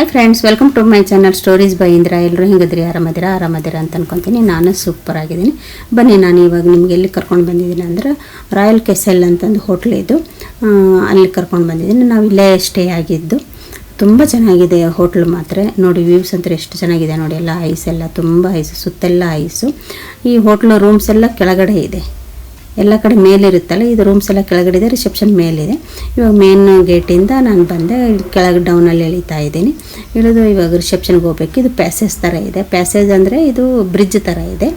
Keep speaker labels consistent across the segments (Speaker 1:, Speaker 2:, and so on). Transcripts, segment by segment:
Speaker 1: Hi friends, welcome to my channel stories by Indira. ಎಲ್ಲರೂ ಹಿಂಗದ್ರಿ ಆರಾಮದಿರಾ ಅಂತ ಅನ್ಕೊತೀನಿ. ನಾನು ಸೂಪರ್ ಆಗಿದ್ದೀನಿ. ಬನ್ನಿ, ನಾನು ಇವಾಗ ನಿಮ್ಗೆ ಎಲ್ಲಿ ಕರ್ಕೊಂಡು ಬಂದಿದ್ದೀನಿ ಅಂದರೆ ರಾಯಲ್ ಕೆಸೆಲ್ ಅಂತಂದು ಹೋಟ್ಲ್ ಇದು, ಅಲ್ಲಿ ಕರ್ಕೊಂಡು ಬಂದಿದ್ದೀನಿ. ನಾವು ಇಲ್ಲೇ ಸ್ಟೇ ಆಗಿದ್ದು. ತುಂಬ ಚೆನ್ನಾಗಿದೆ ಹೋಟ್ಲ್ ಮಾತ್ರ. ನೋಡಿ ವ್ಯೂಸ್ ಅಂತ ಎಷ್ಟು ಚೆನ್ನಾಗಿದೆ ನೋಡಿ. ಎಲ್ಲ ಐಸ್ ಎಲ್ಲ ತುಂಬ ಐಸು, ಸುತ್ತೆಲ್ಲ ಐಸು. ಈ ಹೋಟ್ಲು ರೂಮ್ಸ್ ಎಲ್ಲ ಕೆಳಗಡೆ ಇದೆ, ಎಲ್ಲ ಕಡೆ ಮೇಲಿರುತ್ತಲ್ಲ, ಇದು ರೂಮ್ಸ್ ಎಲ್ಲ ಕೆಳಗಡೆ ಇದೆ, ರಿಸೆಪ್ಷನ್ ಮೇಲಿದೆ. ಇವಾಗ ಮೇನ್ ಗೇಟಿಂದ ನಾನು ಬಂದೆ, ಕೆಳಗೆ ಡೌನಲ್ಲಿ ಇಳಿತಾ ಇದ್ದೀನಿ. ಇಳಿದು ಇವಾಗ ರಿಸೆಪ್ಷನ್ಗೆ ಹೋಗ್ಬೇಕು. ಇದು ಪ್ಯಾಸೇಜ್ ಥರ ಇದೆ. ಪ್ಯಾಸೇಜ್ ಅಂದರೆ ಇದು ಬ್ರಿಡ್ಜ್ ಥರ ಇದೆ,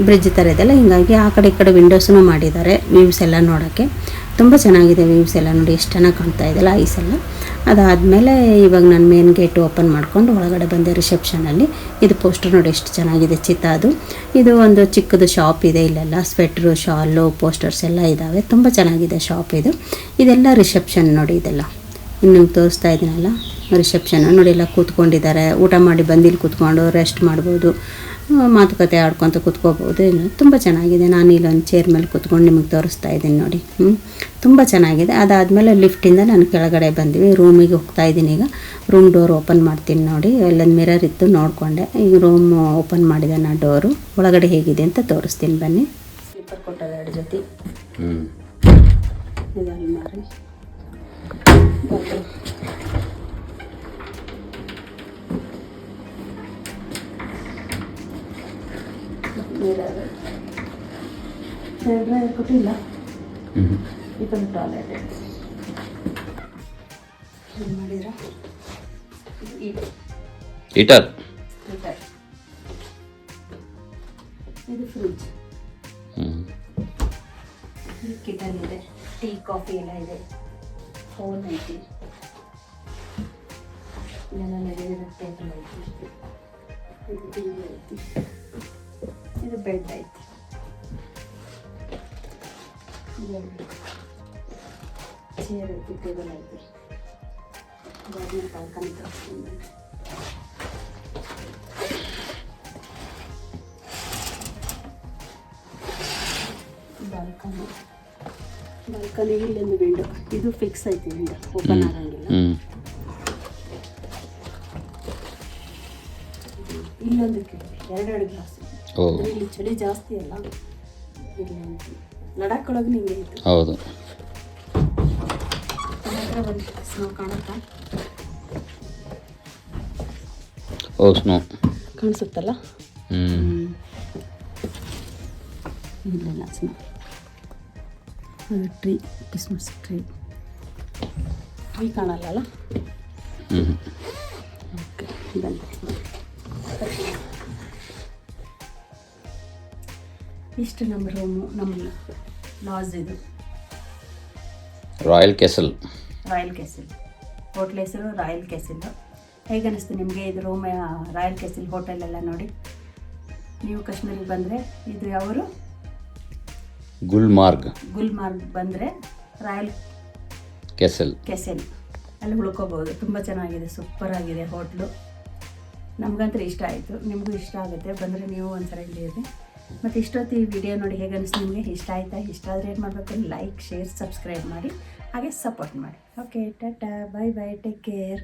Speaker 1: ಬ್ರಿಡ್ಜ್ ಥರ ಇದೆಲ್ಲ. ಹೀಗಾಗಿ ಆ ಕಡೆ ಈ ಕಡೆ ವಿಂಡೋಸನ್ನು ಮಾಡಿದ್ದಾರೆ ವ್ಯೂಸ್ ಎಲ್ಲ ನೋಡೋಕ್ಕೆ. ತುಂಬ ಚೆನ್ನಾಗಿದೆ ವ್ಯೂಸ್ ಎಲ್ಲ ನೋಡಿ, ಎಷ್ಟು ಚೆನ್ನಾಗಿ ಕಾಣ್ತಾ ಇದೆಲ್ಲ ಐಸ್ ಎಲ್ಲ. ಅದಾದಮೇಲೆ ಇವಾಗ ನಾನು ಮೇನ್ ಗೇಟ್ ಓಪನ್ ಮಾಡ್ಕೊಂಡು ಒಳಗಡೆ ಬಂದೆ ರಿಸೆಪ್ಷನಲ್ಲಿ. ಇದು ಪೋಸ್ಟರ್ ನೋಡಿ ಎಷ್ಟು ಚೆನ್ನಾಗಿದೆ, ಚಿತ್ತಾದು. ಇದು ಒಂದು ಚಿಕ್ಕದು ಶಾಪ್ ಇದೆ, ಇಲ್ಲೆಲ್ಲ ಸ್ವೆಟ್ರು, ಶಾಲು, ಪೋಸ್ಟರ್ಸ್ ಎಲ್ಲ ಇದ್ದಾವೆ. ತುಂಬ ಚೆನ್ನಾಗಿದೆ ಶಾಪ್ ಇದು. ಇದೆಲ್ಲ ರಿಸೆಪ್ಷನ್ ನೋಡಿ, ಇದೆಲ್ಲ ಇನ್ನು ತೋರಿಸ್ತಾ ಇದ್ದೀನಲ್ಲ ರಿಸೆಪ್ಷನ್ ನೋಡಿ. ಎಲ್ಲ ಕೂತ್ಕೊಂಡಿದ್ದಾರೆ, ಊಟ ಮಾಡಿ ಬಂದಿಲ್ಲಿ ಕೂತ್ಕೊಂಡು ರೆಸ್ಟ್ ಮಾಡ್ಬೋದು, ಮಾತುಕತೆ ಆಡ್ಕೊತ ಕೂತ್ಕೋಬೋದು. ತುಂಬ ಚೆನ್ನಾಗಿದೆ. ನಾನು ಇಲ್ಲೊಂದು ಚೇರ್ ಮೇಲೆ ಕೂತ್ಕೊಂಡು ನಿಮಗೆ ತೋರಿಸ್ತಾ ಇದ್ದೀನಿ ನೋಡಿ. ತುಂಬ ಚೆನ್ನಾಗಿದೆ. ಅದಾದಮೇಲೆ ಲಿಫ್ಟಿಂದ ನಾನು ಕೆಳಗಡೆ ಬಂದ್ವಿ, ರೂಮಿಗೆ ಹೋಗ್ತಾ ಇದ್ದೀನಿ. ಈಗ ರೂಮ್ ಡೋರ್ ಓಪನ್ ಮಾಡ್ತೀನಿ ನೋಡಿ. ಅಲ್ಲೊಂದು ಮಿರರ್ ಇತ್ತು, ನೋಡಿಕೊಂಡೆ. ಈಗ ರೂಮ್ ಓಪನ್ ಮಾಡಿದೆ ನಾನು ಡೋರು. ಒಳಗಡೆ ಹೇಗಿದೆ ಅಂತ ತೋರಿಸ್ತೀನಿ ಬನ್ನಿ. ಸ್ಲೀಪರ್ ಕೊಟ್ಟದ 2 ಜೊತೆ ಇದನ್ನು ಮಾರಿ ಡ್ರೈವರ್ ಕೊಟ್ಟಿಲ್ಲ. ಇದೊಂದು ಟಾಯ್ಲೆಟ್ ಮಾಡಿದ್ರ
Speaker 2: ಹೀಟರ್.
Speaker 1: ಇದು ಫ್ರಿಡ್ಜ್, ಕಿಚನ್ ಇದೆ, ಟೀ ಕಾಫಿ ಎಲ್ಲ ಇದೆ, ಫೋನ್ ಐತಿ, ಇದೆಲ್ಲ ನಡೆದಿರೋ ಟೇಬಲ್ ಐತಿ, ಇದು ಟಿವಿ ಐತಿ, ಇದು ಬೆಡ್ ಐತಿ, ಚೇರ್ ಐತಿ, ಟೇಬಲ್ ಐತಿ. ಬಾಗಿಲು ಬಾಲ್ಕನಿ ತೋರಿಸ್ತೀನಿ. ಬಾಲ್ಕನಿಗೆ ಇಲ್ಲೊಂದು ವಿಂಡೋ, ಇದು ಫಿಕ್ಸ್ ಐತಿ, ವಿಂಡೋ ಓಪನ್ ಆಗಂಗಿಲ್ಲ. ಇಲ್ಲೊಂದು ಎರಡು ಗ್ಲಾಸ್. ಇಲ್ಲಿ ಚಳಿ ಜಾಸ್ತಿ ಅಲ್ಲ, ಇಲ್ಲಿ ಲಡಾಖ್ ಒಳಗೆ ನಿಂಗೆ ಇತ್ತು.
Speaker 2: ಹೌದು.
Speaker 1: ಹತ್ರ ಬಂದು ಸ್ನೋ ಕಾಣುತ್ತಾ?
Speaker 2: ಸ್ನೋ
Speaker 1: ಕಾಣಿಸುತ್ತಲ್ಲ. ಇಲ್ಲೆಲ್ಲ ಸ್ನೋ. ಅದು ಟ್ರೀ, ಕ್ರಿಸ್ಮಸ್ ಟ್ರೀ ಕಾಣಲ್ಲ. ಓಕೆ, ಬನ್ನಿ. ಇಷ್ಟು ನಮ್ಮ ರೂಮು, ನಮ್ಮ ಲಾಡ್ಜ್. ಇದು
Speaker 2: ರಾಯಲ್ ಕೆಸೆಲ್.
Speaker 1: ರಾಯಲ್ ಕೆಸೆಲ್ ಹೋಟ್ಲ್ ಹೆಸರು ರಾಯಲ್ ಕೆಸೆಲ್. ಹೇಗೆ ಅನ್ನಿಸ್ತು ನಿಮಗೆ ಇದು ರೂಮ್? ರಾಯಲ್ ಕೆಸೆಲ್ ಹೋಟೆಲ್ ಎಲ್ಲ ನೋಡಿ. ನೀವು ಕಾಶ್ಮೀರಿಗೆ ಬಂದರೆ ಇದು ಯಾವರು?
Speaker 2: ಗುಲ್ಮಾರ್ಗ್
Speaker 1: ಬಂದರೆ ರಾಯಲ್
Speaker 2: ಕೆಸೆಲ್
Speaker 1: ಅಲ್ಲಿ ಉಳ್ಕೋಬೋದು. ತುಂಬ ಚೆನ್ನಾಗಿದೆ, ಸೂಪರ್ ಆಗಿದೆ ಹೋಟ್ಲು. ನಮಗಂತೂ ಇಷ್ಟ ಆಯಿತು, ನಿಮಗೂ ಇಷ್ಟ ಆಗುತ್ತೆ. ಬಂದರೆ ನೀವು ಒಂದ್ಸಲ ಇಲ್ಲಿರಿ. ಮತ್ತು ಇಷ್ಟೊತ್ತು ಈ ವಿಡಿಯೋ ನೋಡಿ ಹೇಗೆ ಅನಿಸ್ತು ನಿಮಗೆ? ಇಷ್ಟ ಆಯಿತಾ? ಇಷ್ಟ ಆದರೆ ಏನು ಮಾಡಬೇಕು? ಲೈಕ್, ಶೇರ್, ಸಬ್ಸ್ಕ್ರೈಬ್ ಮಾಡಿ, ಹಾಗೆ ಸಪೋರ್ಟ್ ಮಾಡಿ. Okay, Tata, bye bye, take care.